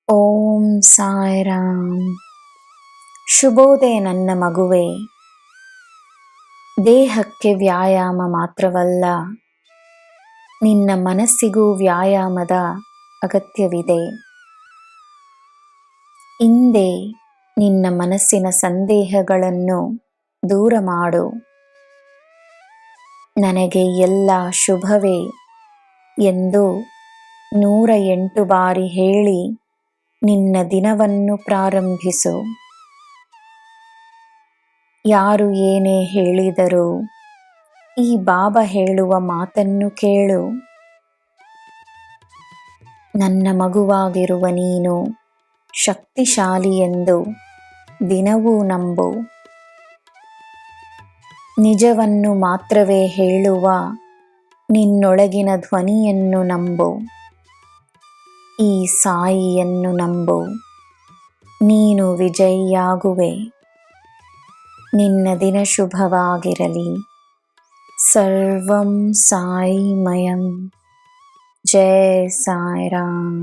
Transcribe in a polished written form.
ಓಂ ಸಾಯಿರಾಮ್. ಶುಭೋದಯ ನನ್ನ ಮಗುವೆ. ದೇಹಕ್ಕೆ ವ್ಯಾಯಾಮ ಮಾತ್ರವಲ್ಲ, ನಿನ್ನ ಮನಸ್ಸಿಗೂ ವ್ಯಾಯಾಮದ ಅಗತ್ಯವಿದೆ. ಹಿಂದೆ ನಿನ್ನ ಮನಸ್ಸಿನ ಸಂದೇಹಗಳನ್ನು ದೂರ ಮಾಡು. ನನಗೆ ಎಲ್ಲ ಶುಭವೇ ಎಂದು 108 ಬಾರಿ ಹೇಳಿ ನಿನ್ನ ದಿನವನ್ನು ಪ್ರಾರಂಭಿಸು. ಯಾರು ಏನೇ ಹೇಳಿದರೂ ಈ ಬಾಬಾ ಹೇಳುವ ಮಾತನ್ನು ಕೇಳು. ನನ್ನ ಮಗುವಾಗಿರುವ ನೀನು ಶಕ್ತಿಶಾಲಿ ಎಂದು ದಿನವೂ ನಂಬು. ನಿಜವನ್ನು ಮಾತ್ರವೇ ಹೇಳುವ ನಿನ್ನೊಳಗಿನ ಧ್ವನಿಯನ್ನು ನಂಬು. ಈ ಸಾಯಿಯನ್ನು ನಂಬು. ನೀನು ವಿಜಯಿಯಾಗುವೆ. ನಿನ್ನ ದಿನ ಶುಭವಾಗಿರಲಿ. ಸರ್ವಂ ಸಾಯಿಮಯಂ. ಜೈ ಸಾಯಿರಾಮ್.